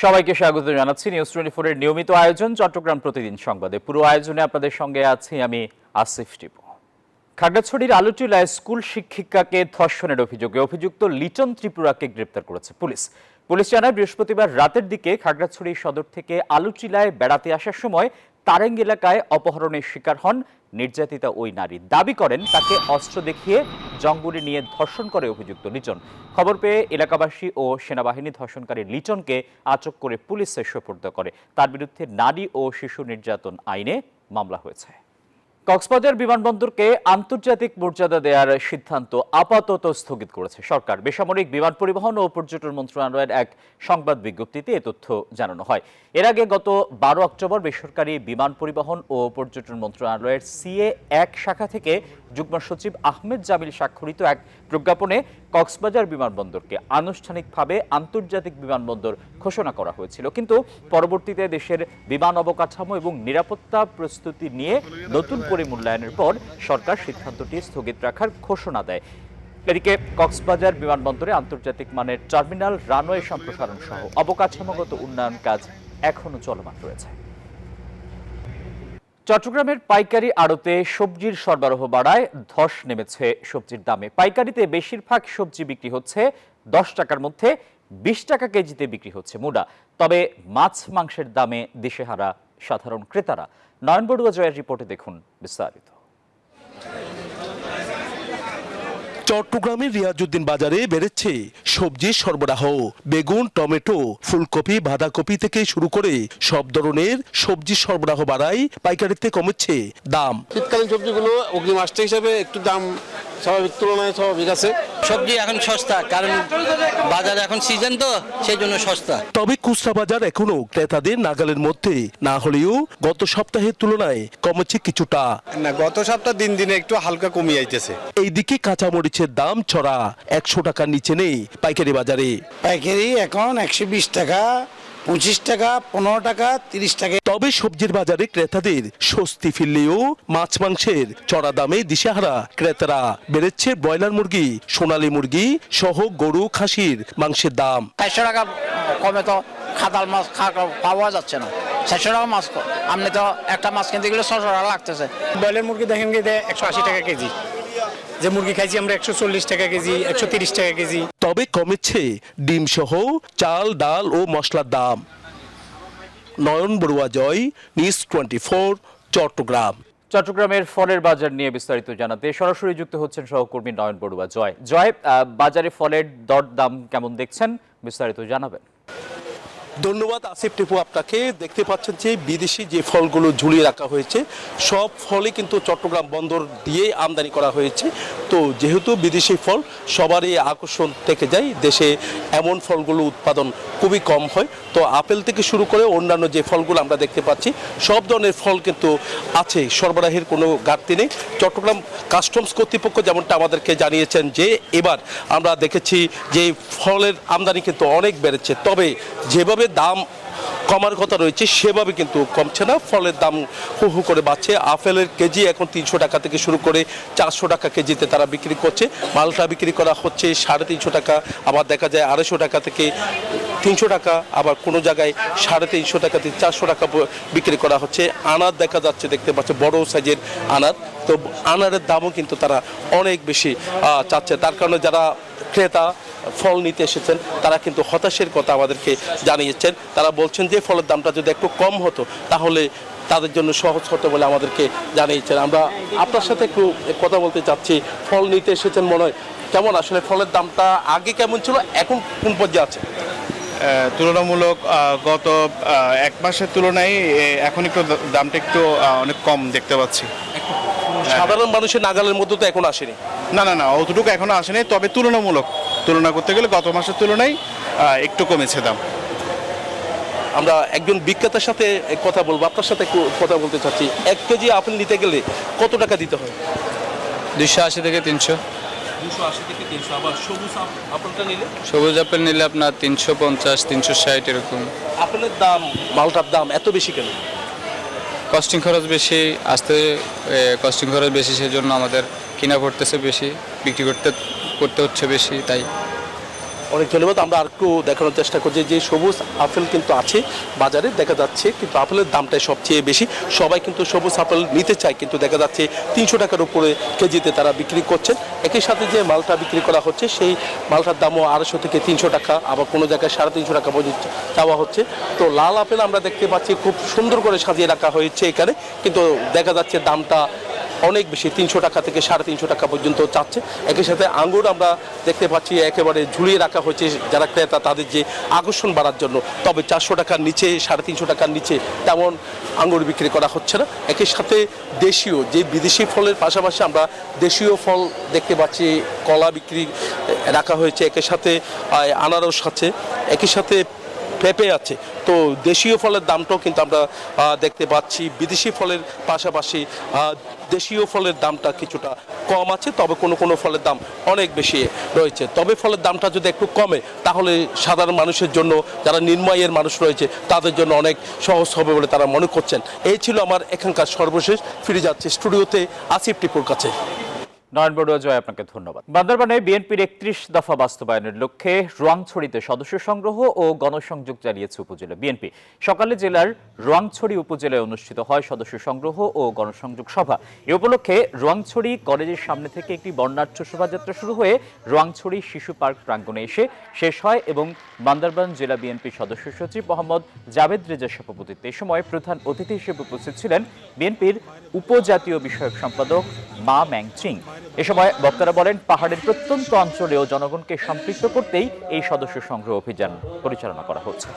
সবাইকে স্বাগত জানাচ্ছি নিউজ 24 এর নিয়মিত আয়োজন চট্টগ্রাম প্রতিদিন সংবাদে। পুরো আয়োজনে আপনাদের সঙ্গে আছি আমি আসিফ টিপু। খাগড়াছড়ির আলুটিলায় স্কুল শিক্ষিকাকে ধর্ষণের অভিযোগে অভিযুক্ত লিটন ত্রিপুরাকে গ্রেপ্তার করেছে পুলিশ জানায় বৃহস্পতিবার রাতের দিকে খাগড়াছড়ি সদর থেকে আলুটিলায় বেড়াতে আসার সময় তারেং এলাকায় অপহরণের শিকার হন নির্যাতিতা ওই নারী। দাবি করেন তাকে অস্ত্র দেখিয়ে জঙ্গলে নিয়ে ধর্ষণ করে অভিযুক্ত লিটন। খবর পেয়ে এলাকাবাসী ও সেনাবাহিনী ধর্ষণকারী লিটনকে আটক করে পুলিশে সোপর্দ করে। তার বিরুদ্ধে নারী ও শিশু নির্যাতন আইনে মামলা হয়েছে। কক্সবাজার বিমানবন্দরকে আন্তর্জাতিক মর্যাদা দেওয়ার সিদ্ধান্ত আপাতত স্থগিত করেছে সরকার। বেসামরিক বিমান পরিবহন ও পর্যটন মন্ত্রণালয়ের এক সংবাদ বিজ্ঞপ্তিতে এ তথ্য জানানো হয়। এর আগে গত 12 অক্টোবর বেসরকারি বিমান পরিবহন ও পর্যটন মন্ত্রণালয়ের CA-1 শাখা থেকে যুগ্ম সচিব আহমেদ জামিল স্বাক্ষরিত এক প্রজ্ঞাপনে কক্সবাজার বিমানবন্দরকে আনুষ্ঠানিকভাবে আন্তর্জাতিক বিমানবন্দর ঘোষণা করা হয়েছিল, কিন্তু পরবর্তীতে দেশের বিমান অবকাঠামো এবং নিরাপত্তা প্রস্তুতি নিয়ে নতুন করে মূল্যায়নের পর সরকার সিদ্ধান্তটি স্থগিত রাখার ঘোষণা দেয়। এদিকে কক্সবাজার বিমানবন্দরে আন্তর্জাতিক মানের টার্মিনাল, রানওয়ে সম্প্রসারণ সহ অবকাঠামোগত উন্নয়ন কাজ এখনো চলমান রয়েছে। চট্টগ্রামের পাইকারি আড়তে সবজির সরবরাহ বাড়ায় ধস নেমেছে সবজির দামে। পাইকারিতে বেশিরভাগ সবজি বিক্রি হচ্ছে 10 টাকার মধ্যে, 20 টাকা কেজিতে বিক্রি হচ্ছে মুডা। তবে মাছ মাংসের দামে দিশেহারা সাধারণ ক্রেতারা। নয়ন বড়ুয়া জয়ের রিপোর্টে দেখুন বিস্তারিত। চট্টগ্রামের রিয়াজউদ্দিন বাজারে বেড়েছে সবজির সরবরাহ। বেগুন, টমেটো, ফুলকপি, বাঁধাকপি থেকে শুরু করে সব ধরনের সবজির সরবরাহ বাড়ায় পাইকারিতে কমেছে দাম। শীতকালীন সবজিগুলো অগ্রিম আসতে হিসাবে একটু দাম স্বাভাবিক তুলনায় স্বাভাবিক আছে। সবজি এখন সস্তা, কারণ বাজার এখন সিজন তো সেই জন্য সস্তা। তবে খুচরা বাজার এখনো ক্রেতাদের নাগালের মধ্যে না হলেও গত সপ্তাহের তুলনায় কমেছে কিছুটা। না, গত সপ্তাহ দিন দিনে একটু হালকা কমিয়ে আইতেছে। এইদিকে কাঁচামরিচের দাম চড়া, 100 টাকার নিচে নেই পাইকারি বাজারে। পাইকারি এখন 120 টাকা, 25 টাকা, 15 টাকা, 30 টাকা। তবে সবজির বাজারে ক্রেতাদের স্বস্তি ফিরলেও মাছ মাংসের চড়া দামে দিশেহারা ক্রেতারা। বেড়েছে ব্রয়লার মুরগি, সোনালী মুরগি সহ গরু, খাসির মাংসের দাম। 400 টাকা কমে তো খাদাল মাছ পাওয়া যাচ্ছে না। 400 টাকা মাছ, আপনি তো একটা মাছ কিনতে গেলে 600 টাকা লাগতেছে। ব্রয়লার মুরগি দেখেন গিয়ে 180 টাকা কেজি, যে মুরগি খাইছি আমরা 140 টাকা কেজি, 130 টাকা কেজি। তবে কমেছে ডিম সহ চাল, ডাল ও মশলার দাম। নয়ন বড়ুয়া জয়, নিউজ 24, চট্টগ্রাম। চট্টগ্রামের ফলের বাজার নিয়ে বিস্তারিত জানাতে সরাসরি যুক্ত হচ্ছেন সহকর্মী নয়ন বড়ুয়া জয়। বাজারে ফলের দর দাম কেমন দেখছেন, বিস্তারিত জানাবেন। ধন্যবাদ আসিফ টিপু আপনাকে। দেখতে পাচ্ছেন যে বিদেশি যে ফলগুলো ঝুলিয়ে রাখা হয়েছে সব ফলই কিন্তু চট্টগ্রাম বন্দর দিয়ে আমদানি করা হয়েছে। তো যেহেতু বিদেশি ফল সবারই আকর্ষণ থেকে যায়, দেশে এমন ফলগুলো উৎপাদন খুবই কম হয়। তো আপেল থেকে শুরু করে অন্যান্য যে ফলগুলো আমরা দেখতে পাচ্ছি সব ধরনের ফল কিন্তু আছে, সরবরাহের কোনো ঘাটতি নেই। চট্টগ্রাম কাস্টমস কর্তৃপক্ষ যেমনটা আমাদেরকে জানিয়েছেন যে এবার আমরা দেখেছি যে ফলের আমদানি কিন্তু অনেক বেড়েছে, তবে যেভাবে দাম কমার কথা রয়েছে সেভাবে কিন্তু কমছে না, ফলের দাম হু হু করে বাড়ছে। আপেলের কেজি এখন 300 টাকা থেকে শুরু করে 400 টাকা কেজিতে তারা বিক্রি করছে। মালটা বিক্রি করা হচ্ছে 350 টাকা, আবার দেখা যায় 250 টাকা থেকে 300 টাকা, আবার কোনো জায়গায় 350 টাকা থেকে 400 টাকা বিক্রি করা হচ্ছে। আনার দেখা যাচ্ছে, দেখতে পাচ্ছে বড় সাইজের আনার। তো আনারের দামও কিন্তু তারা অনেক বেশি চাচ্ছে। তার কারণে যারা ক্রেতা ফল নিতে এসেছেন তারা কিন্তু হতাশের কথা আমাদেরকে জানিয়েছেন। তারা বলছেন যে ফলের দামটা যদি একটু কম হতো তাহলে তাদের জন্য সহজ হতো বলে আমাদেরকে জানিয়েছেন। আমরা আপনার সাথে একটু কথা বলতে চাচ্ছি। ফল নিতে এসেছেন মনে হয়, কেমন আসলে ফলের দামটা আগে কেমন ছিল, এখন কোন পর্যায়ে আছে? তুলনামূলক গত 1 মাসের তুলনায় এখন একটু দামটা একটু অনেক কম দেখতে পাচ্ছি। সাধারণ মানুষের নাগালের মধ্যে তো এখন আসেনি। না, অতটুকু এখনো আসেনি, তবে তুলনা করতে গেলে গত মাসের তুলনায় একটু কমেছে দাম। আমরা একজন বিক্রেতার সাথে কথা বলবো, আপনার সাথে একটু কথা বলতে চাচ্ছি। 1 কেজি আপেল নিতে গেলে কত টাকা দিতে হয়? 280 থেকে 300। 280 থেকে 300। আবার সবুজ আপেলটা নিলে? সবুজ আপেল নিলে আপনার 350, 360 এরকম। আপেলের দাম, মালটার দাম এত বেশি কেন? কস্টিং খরচ বেশি, কস্টিং খরচ বেশি, সেজন্য আমাদের কিনা পড়তেছে বেশি, বিক্রি করতে হচ্ছে বেশি, তাই। অনেক ধন্যবাদ। আমরা আরেকটু দেখানোর চেষ্টা করছি যে সবুজ আপেল কিন্তু আছে বাজারে দেখা যাচ্ছে, কিন্তু আপেলের দামটাই সবচেয়ে বেশি। সবাই কিন্তু সবুজ আপেল নিতে চায়, কিন্তু দেখা যাচ্ছে 300 টাকার উপরে কেজিতে তারা বিক্রি করছেন। একই সাথে যে মালটা বিক্রি করা হচ্ছে সেই মালটার দামও 250 থেকে 300 টাকা, আবার কোনো জায়গায় 350 টাকা পর্যন্ত চাওয়া হচ্ছে। তো লাল আপেল আমরা দেখতে পাচ্ছি খুব সুন্দর করে সাজিয়ে রাখা হয়েছে এখানে, কিন্তু দেখা যাচ্ছে দামটা অনেক বেশি, 300 টাকা থেকে 350 টাকা পর্যন্ত চাচ্ছে। একই সাথে আঙ্গুর আমরা দেখতে পাচ্ছি একেবারে ঝুলিয়ে রাখা হয়েছে যারা ক্রেতা তাদের যে আকর্ষণ বাড়ার জন্য। তবে 400 টাকার নিচে, 350 টাকার নিচে তেমন আঙ্গুর বিক্রি করা হচ্ছে না। একই সাথে দেশীয় যে বিদেশি ফলের পাশাপাশি আমরা দেশীয় ফল দেখতে পাচ্ছি, কলা বিক্রি রাখা হয়েছে, একই সাথে আনারস আছে, একই সাথে পেঁপে আছে। তো দেশীয় ফলের দামটাও কিন্তু আমরা দেখতে পাচ্ছি, বিদেশি ফলের পাশাপাশি দেশীয় ফলের দামটা কিছুটা কম আছে, তবে কোনো কোনো ফলের দাম অনেক বেশি রয়েছে। তবে ফলের দামটা যদি একটু কমে তাহলে সাধারণ মানুষের জন্য, যারা নিম্ন আয়ের মানুষ রয়েছে তাদের জন্য অনেক সহজ হবে বলে তারা মনে করছেন। এই ছিল আমার এখানকার সর্বশেষ। ফিরে যাচ্ছে স্টুডিওতে আসিফ টিপুর কাছে। নয়ন বড়ুয়া জয়, আপনাকে ধন্যবাদ। বান্দরবানে বিএনপির 31 দফা বাস্তবায়নের লক্ষ্যে রোয়াংছড়িতে সদস্য সংগ্রহ ও গণসংযোগ চালিয়েছে উপজেলা বিএনপি। সকালে জেলার রোয়াংছড়ি উপজেলায় অনুষ্ঠিত হয় সদস্য সংগ্রহ ও গণসংযোগ সভা। এ উপলক্ষে রোয়াংছড়ি কলেজের সামনে থেকে একটি বর্ণাঢ্য শোভাযাত্রা শুরু হয়ে রোয়াংছড়ি শিশু পার্ক প্রাঙ্গণে এসে শেষ হয় এবং বান্দরবান জেলা বিএনপি সদস্য সচিব মোহাম্মদ জাভেদ রেজার সভাপতিত্বে এ সময় প্রধান অতিথি হিসেবে উপস্থিত ছিলেন বিএনপির উপজাতীয় বিষয়ক সম্পাদক মা ম্যাংচিং। এ সময় বক্তারা বলেন, পাহাড়ের প্রত্যন্ত অঞ্চলেও জনগণকে সম্পৃক্ত করতেই এই সদস্য সংগ্রহ অভিযান পরিচালনা করা হচ্ছে।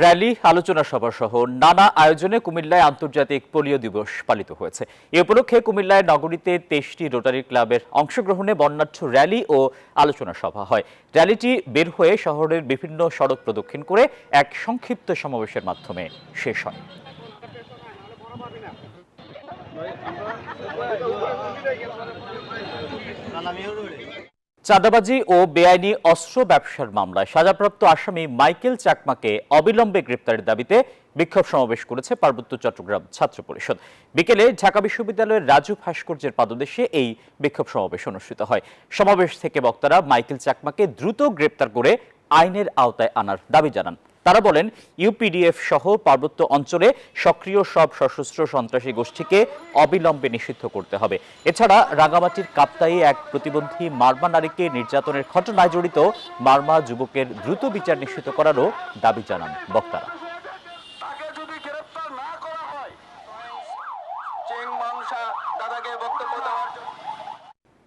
র্যালি, আলোচনা সভা সহ নানা আয়োজনে কুমিল্লায় আন্তর্জাতিক পোলিও দিবস পালিত হয়েছে। এ উপলক্ষে কুমিল্লায় নগরীতে 23টি রোটারি ক্লাবের অংশগ্রহণে বর্ণাঢ্য র্যালি ও আলোচনা সভা হয়। র্যালিটি বের হয়ে শহরের বিভিন্ন সড়ক প্রদক্ষিণ করে এক সংক্ষিপ্ত সমাবেশের মাধ্যমে শেষ হয়। চাঁদাবাজি ও বেআইনি অস্ত্র ব্যবসার মামলায় সাজাপ্রাপ্ত আসামি মাইকেল চাকমাকে অবিলম্বে গ্রেপ্তারের দাবিতে বিক্ষোভ সমাবেশ করেছে পার্বত্য চট্টগ্রাম ছাত্র পরিষদ। বিকেলে ঢাকা বিশ্ববিদ্যালয়ের রাজু ভাস্কর্যের পাদদেশে এই বিক্ষোভ সমাবেশ অনুষ্ঠিত হয়। সমাবেশ থেকে বক্তারা মাইকেল চাকমাকে দ্রুত গ্রেপ্তার করে আইনের আওতায় আনার দাবি জানান। তারা বলেন, ইউপিডিএফ সহ পার্বত্য অঞ্চলে সক্রিয় সব সশস্ত্র সন্ত্রাসী গোষ্ঠীকে অবিলম্বে নিষিদ্ধ করতে হবে। এছাড়া রাঙ্গামাটির কাপ্তাইয়ে এক প্রতিবন্ধী মারমা নারীকে নির্যাতনের ঘটনায় জড়িত মারমা যুবকের দ্রুত বিচার নিশ্চিত করারও দাবি জানান বক্তারা।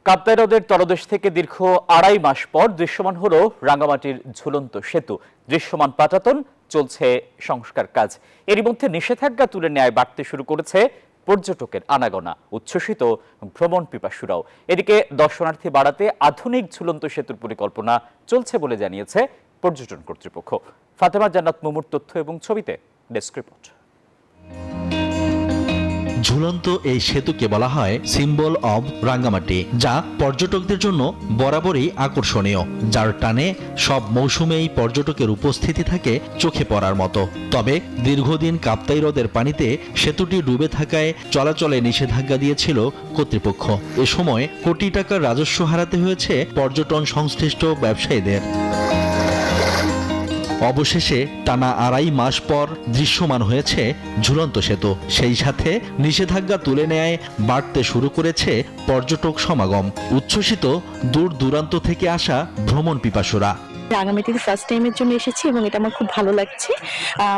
কাপ্তাই হ্রদের তলদেশ থেকে দীর্ঘ 2.5 মাস পর দৃশ্যমান হলো রাঙ্গামাটির ঝুলন্ত সেতু। দৃশ্যমান পাটাতন, চলছে সংস্কার কাজ। এরই মধ্যে নিষেধাজ্ঞা তুলে নেয় বাড়তে শুরু করেছে পর্যটকের আনাগোনা, উচ্ছ্বসিত ভ্রমণ পিপাসুরাও। এদিকে দর্শনার্থী বাড়াতে আধুনিক ঝুলন্ত সেতুর পরিকল্পনা চলছে বলে জানিয়েছে পর্যটন কর্তৃপক্ষ। ফাতেমা জান্নাত মুমুর তথ্য এবং ছবিতে ডেস্ক রিপোর্ট। ঝুলন্ত এই সেতুকে বলা হয় সিম্বল অব রাঙ্গামাটি, যা পর্যটকদের জন্য বরাবরই আকর্ষণীয়, যার টানে সব মৌসুমেই পর্যটকের উপস্থিতি থাকে চোখে পড়ার মতো। তবে দীর্ঘদিন কাপ্তাই হ্রদের পানিতে সেতুটি ডুবে থাকায় চলাচলে নিষেধাজ্ঞা দিয়েছিল কর্তৃপক্ষ। এ সময় কোটি টাকার রাজস্ব হারাতে হয়েছে পর্যটন সংশ্লিষ্ট ব্যবসায়ীদের। অবশেষে টানা 2.5 মাস পর দৃশ্যমান হয়েছে ঝুলন্ত সেতু। সেই সাথে নিষেধাজ্ঞা তুলে নেয় বাড়তে শুরু করেছে পর্যটক সমাগম, উচ্ছ্বসিত দূর দূরান্ত থেকে আসা ভ্রমণ পিপাসুরা। রাঙ্গামাটিতে ফার্স্ট টাইমের জন্য এসেছি এবং এটা আমার খুব ভালো লাগছে।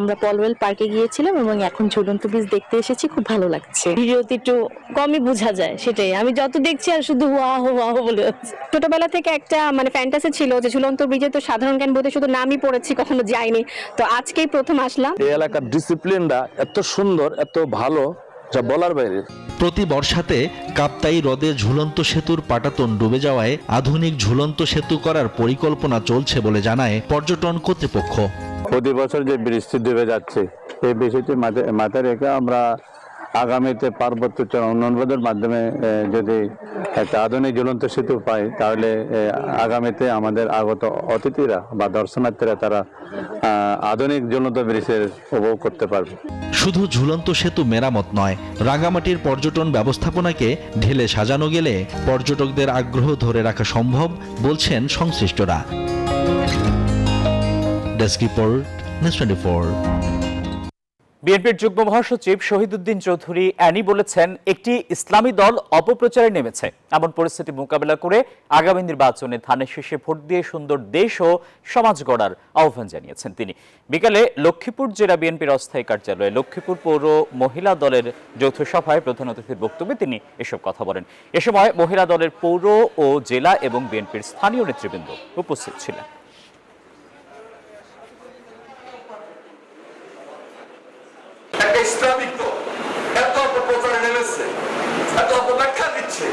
আমরা পলওয়েল পার্কে গিয়েছিলাম এবং এখন ঝুলন্ত ব্রিজ দেখতে এসেছি, খুব ভালো লাগছে। ভিডিওতে একটু কমই বোঝা যায়, সেটাই আমি যত দেখছি আর শুধু ওয়াহ ওয়াহ বলে যাচ্ছে। ছোটবেলা থেকে একটা ফ্যান্টাসি ছিল যে ঝুলন্ত ব্রিজে তো সাধারণ জ্ঞান বইতে শুধু নামই পড়েছি, কখনো যাইনি। তো আজকেই প্রথম আসলাম। এই এলাকার ডিসিপ্লিনটা এত সুন্দর, এত ভালো, যা বলার বাইরে। প্রতি বর্ষাতে কাপ্তাই হ্রদে ঝুলন্ত সেতুর পাটাতন ডুবে যাওয়ায় আধুনিক ঝুলন্ত সেতু করার পরিকল্পনা চলছে বলে জানায় পর্যটন কর্তৃপক্ষ। প্রতি বছর যে বৃষ্টি ডুবে যাচ্ছে, এই বিষয়টি মাথায় রেখে আমরা আগামীতে পার্বত্য চর উন্নয়ন বোর্ডের মাধ্যমে যদি একটা আধুনিক ঝুলন্ত সেতু পাই, তাহলে আগামীতে আমাদের আগত অতিথিরা বা দর্শনার্থীরা তারা আধুনিক ঝুলন্ত ব্রিজের উপভোগ করতে পারবে। শুধু ঝুলন্ত সেতু মেরামত নয়, রাঙ্গামাটির পর্যটন ব্যবস্থাপনাকে ঢেলে সাজানো গেলে পর্যটকদের আগ্রহ ধরে রাখা সম্ভব বলছেন সংশ্লিষ্টরা। Desk report, news 24। বিএনপির যুগ্ম মহাসচিব শহীদুদ্দিন চৌধুরী অ্যানি বলেছেন, একটি ইসলামী দল অপপ্রচারে নেমেছে। এমন পরিস্থিতি মোকাবেলা করে আগামী নির্বাচনে ধানের শীষে ভোট দিয়ে সুন্দর দেশ ও সমাজ গড়ার আহ্বান জানিয়েছেন তিনি। বিকালে লক্ষ্মীপুর জেলা বিএনপির অস্থায়ী কার্যালয়ে লক্ষ্মীপুর পৌর মহিলা দলের যৌথ সভায় প্রধান অতিথির বক্তব্যে তিনি এসব কথা বলেন। এ সময় মহিলা দলের পৌর ও জেলা এবং বিএনপির স্থানীয় নেতৃবৃন্দ উপস্থিত ছিলেন। ইসলামিক দল এত অপপ্রচারে নেমেছে, এত অপব্যাখ্যা দিচ্ছে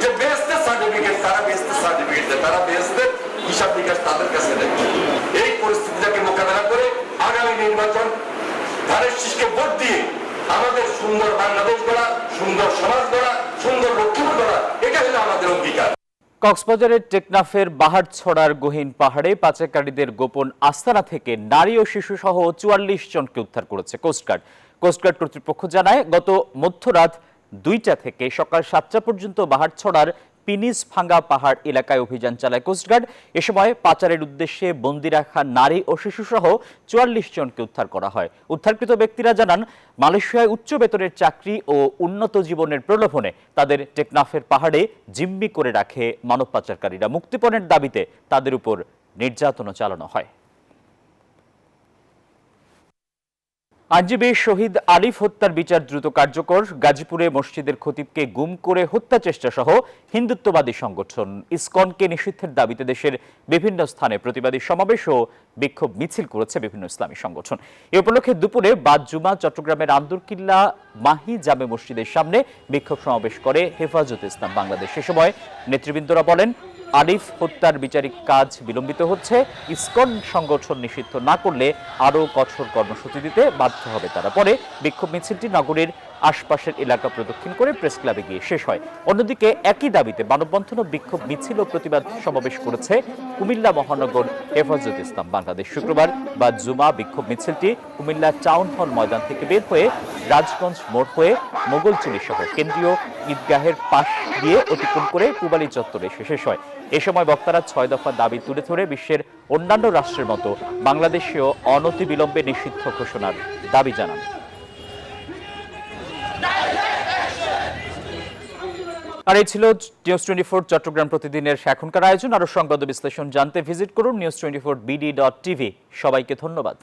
যে বেহেশতের সার্টিফিকেট, তারা বেহেশতের সার্টিফিকেট দেয়, তারা বেহেশতের হিসাব নিকাশ তাদের কাছে নেয়। এই পরিস্থিতিটাকে মোকাবেলা করে আগামী নির্বাচন ধানের শীষকে ভোট দিয়ে আমাদের সুন্দর বাংলাদেশ গড়া, সুন্দর সমাজ গড়া, সুন্দর লক্ষ্মীপুর গড়া, এটা হলো আমাদের অঙ্গীকার। কক্সবাজারের টেকনাফের বাহারছড়ার গহীন পাহাড়ে পাচারকারীদের গোপন আস্তানা থেকে নারী ও শিশু সহ ৪৪ জনকে উদ্ধার করেছে কোস্টগার্ড। কোস্টগার্ড কর্তৃপক্ষ জানায়, গত মধ্যরাত ২টা থেকে সকাল ৭টা পর্যন্ত বাহারছড়ার পিনিস ভাঙ্গা পাহাড় এলাকায় অভিযান চালায় কোস্টগার্ড। এ সময় পাচারের উদ্দেশ্যে বন্দী রাখা নারী ও শিশু সহ ৪৪ জনকে উদ্ধার করা হয়। উদ্ধারকৃত ব্যক্তিরা জানান, মালয়েশিয়ায় উচ্চ বেতনের চাকরি ও উন্নত জীবনের প্রলোভনে তাদের টেকনাফের পাহাড়ে জিম্মি করে রাখে মানব পাচারকারীরা। মুক্তিপণের দাবিতে তাদের উপর নির্যাতনও চালানো হয়। আইনজীবী শহীদ আলিফ হত্যার বিচার দ্রুত কার্যকর। গাজীপুরে মসজিদের খতিবকে গুম করে হত্যা চেষ্টা সহ হিন্দুত্ববাদী সংগঠন ইসকনকে নিষিদ্ধের দাবিতে দেশের বিভিন্ন স্থানে প্রতিবাদী সমাবেশ ও বিক্ষোভ মিছিল করেছে বিভিন্ন ইসলামী সংগঠন। এ উপলক্ষে দুপুরে বাদ জুমা চট্টগ্রামের আন্দরকিল্লা মাহি জামে মসজিদের সামনে বিক্ষোভ সমাবেশ করে হেফাজতে ইসলাম বাংলাদেশ। সে সময় নেতৃবৃন্দরা বলেন, আলিফ হত্যার বিচারিক কাজ বিলম্বিত হচ্ছে। ইসকন সংগঠন নিষিদ্ধ না করলে আরও কঠোর কর্মসূচি দিতে বাধ্য হবে তারা। পরে বিক্ষোভ মিছিলটি নগরীর আশপাশের এলাকা প্রদক্ষিণ করে প্রেস ক্লাবে গিয়ে শেষ হয়। অন্যদিকে একই দাবিতে মানববন্ধন ও বিক্ষোভ মিছিল ও প্রতিবাদ সমাবেশ করেছে কুমিল্লা মহানগর হেফাজত ইসলাম বাংলাদেশ। শুক্রবার বা জুমা বিক্ষোভ মিছিলটি কুমিল্লা টাউন হল ময়দান থেকে বের হয়ে রাজগঞ্জ মোড় হয়ে মোগলচুরি সহ কেন্দ্রীয় ঈদগাহের পাশ দিয়ে অতিক্রম করে পূবালী চত্বরে এসে শেষ হয়। এ সময় বক্তারা ৬ দফা দাবি তুলে ধরে বিশ্বের অন্যান্য রাষ্ট্রের মতো বাংলাদেশেও অনতিবিলম্বে নিষিদ্ধ ঘোষণার দাবি জানান। আর এই ছিল নিউজ 24 চট্টগ্রাম প্রতিদিনের এখনকার আয়োজন। আরো সংবাদ বিশ্লেষণ জানতে ভিজিট করুন news24bd.tv। সবাইকে ধন্যবাদ।